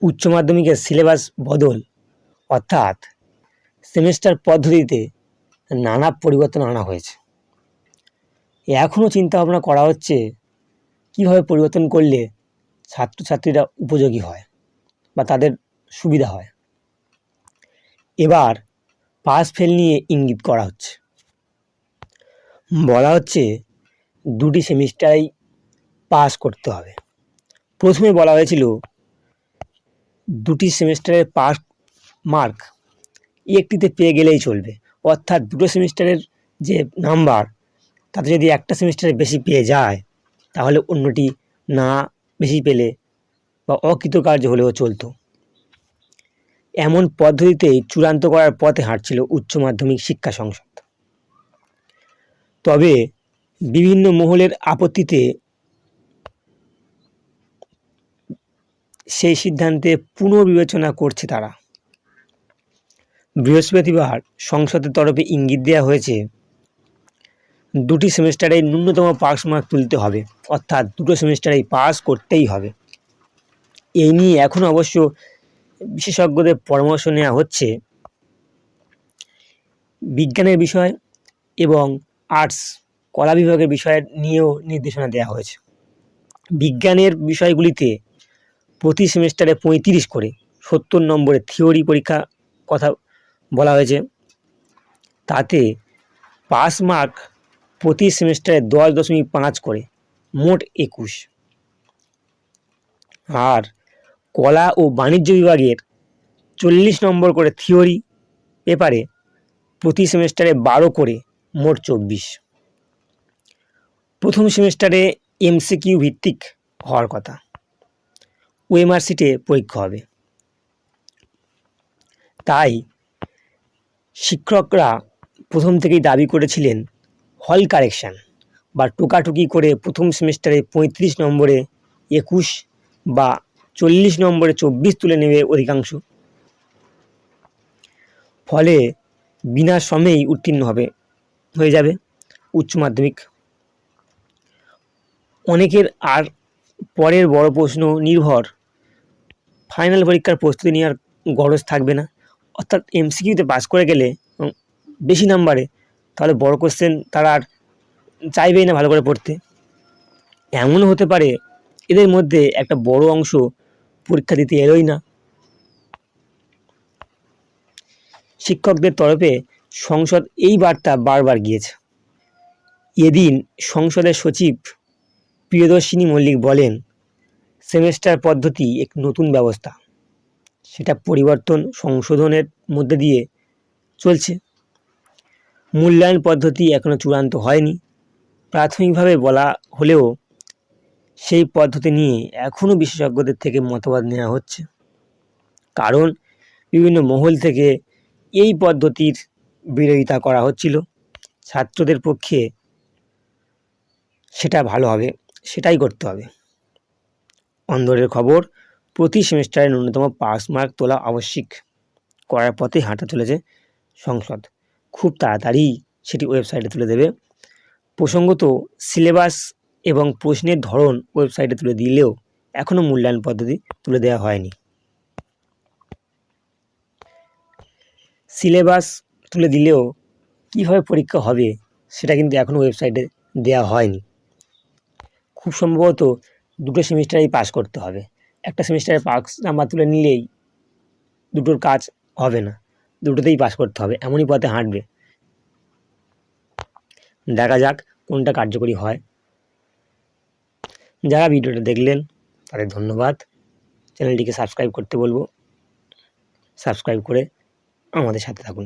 উচ্চ মাধ্যমিকের সিলেবাস বদল অর্থাৎ সেমেস্টার পদ্ধতিতে নানা পরিবর্তন আনা হয়েছে। এখনও চিন্তাভাবনা করা হচ্ছে কীভাবে পরিবর্তন করলে ছাত্রছাত্রীরা উপযোগী হয় বা তাদের সুবিধা হয়। এবার পাস ফেল নিয়ে ইঙ্গিত করা হচ্ছে। বলা হচ্ছে দুটি সেমিস্টারেই পাস করতে হবে। প্রথমে বলা হয়েছিল দুটি সেমিস্টারের পাস মার্ক একটিতে পেয়ে গেলেই চলবে, অর্থাৎ দুটো সেমিস্টারের যে নাম্বার তাতে যদি একটা সেমিস্টারে বেশি পেয়ে যায় তাহলে অন্যটি না বেশি পেলে বা অকৃতকার্য হলেও চলতো। এমন পদ্ধতিতেই চূড়ান্ত করার পথে হাঁটছিল উচ্চ মাধ্যমিক শিক্ষা সংসদ। তবে বিভিন্ন মহলের আপত্তিতে সেই সিদ্ধান্তে পুনর্বিবেচনা করছে তারা। বৃহস্পতিবার সংসদের তরফে ইঙ্গিত দেওয়া হয়েছে দুটি সেমিস্টারে ন্যূনতম পাস মার্ক তুলতে হবে, অর্থাৎ দুটো সেমিস্টারেই পাস করতেই হবে। এই নিয়ে এখন অবশ্য বিশেষজ্ঞদের পরামর্শ নেওয়া হচ্ছে। বিজ্ঞানের বিষয় এবং আর্টস কলা বিভাগের বিষয় নিয়েও নির্দেশনা দেওয়া হয়েছে। বিজ্ঞানের বিষয়গুলিতে প্রতি সেমিস্টারে 35 করে 70 নম্বরের থিওরি পরীক্ষা কথা বলা হয়েছে। তাতে পাস মার্ক প্রতি সেমিস্টারে 10.5 করে, মোট 21। আর কলা ও বাণিজ্য বিভাগের 40 নম্বর করে থিওরি পেপারে প্রতি সেমিস্টারে 12 করে, মোট 24। প্রথম সেমিস্টারে এমসিকিউ ভিত্তিক হওয়ার কথা, ওএমআর শিটে পরীক্ষা হবে। তাই শিক্ষকরা প্রথম থেকেই দাবি করেছিলেন হল কারেকশান বা টোকাটুকি করে প্রথম সেমিস্টারে 35 নম্বরে 21 বা 40 নম্বরে 24 তুলে নেবে অধিকাংশ। ফলে বিনা সময়েই উত্তীর্ণ হয়ে যাবে উচ্চ মাধ্যমিক। অনেকের আর পরের বড় প্রশ্ন নির্ভর ফাইনাল পরীক্ষার প্রস্তুতি নেওয়ার গরজ থাকবে না, অর্থাৎ এমসিকিউতে পাস করে গেলে বেশি নাম্বারে তাহলে বড় কোশ্চেন তারা আর চাইবেই না ভালো করে পড়তে। এমনও হতে পারে এদের মধ্যে একটা বড় অংশ পরীক্ষা দিতে এলোই না। শিক্ষকদের তরফে সংসদ এই বার্তা বারবার গিয়েছে। এদিন সংসদের সচিব প্রিয়দর্শিনী মল্লিক বলেন, সেমেস্টার পদ্ধতি এক নতুন ব্যবস্থা, সেটা পরিবর্তন সংশোধনের মধ্যে দিয়ে চলছে। মূল্যায়ন পদ্ধতি এখনও চূড়ান্ত হয়নি। প্রাথমিকভাবে বলা হলেও সেই পদ্ধতি নিয়ে এখনও বিশেষজ্ঞদের থেকে মতবাদ নেওয়া হচ্ছে। কারণ বিভিন্ন মহল থেকে এই পদ্ধতির বিরোধিতা করা হচ্ছিল। ছাত্রদের পক্ষে সেটা ভালো হবে, সেটাই করতে হবে। অন্দরের খবর, প্রতি সেমিস্টারে ন্যূনতম পাস মার্ক তোলা আবশ্যিক করার পথে হাঁটা চলেছে সংসদ। খুব তাড়াতাড়ি সেটি ওয়েবসাইটে তুলে দেবে। প্রসঙ্গত, সিলেবাস এবং প্রশ্নের ধরন ওয়েবসাইটে তুলে দিলেও এখনও মূল্যায়ন পদ্ধতি তুলে দেওয়া হয়নি। সিলেবাস তুলে দিলেও কীভাবে পরীক্ষা হবে সেটা কিন্তু এখনও ওয়েবসাইটে দেওয়া হয়নি। খুব সম্ভবত দুটো সেমিস্টারেই পাস করতে হবে। একটা সেমিস্টারে পাস নাম্বার তুলে নিলেই দুটোর কাজ হবে না, দুটোতেই পাস করতে হবে, এমনই পথে হাঁটবে। দেখা যাক কোনটা কার্যকরী হয়। যারা ভিডিওটা দেখলেন তাদের ধন্যবাদ। চ্যানেলটিকে সাবস্ক্রাইব করতে বলবো। সাবস্ক্রাইব করে আমাদের সাথে থাকুন।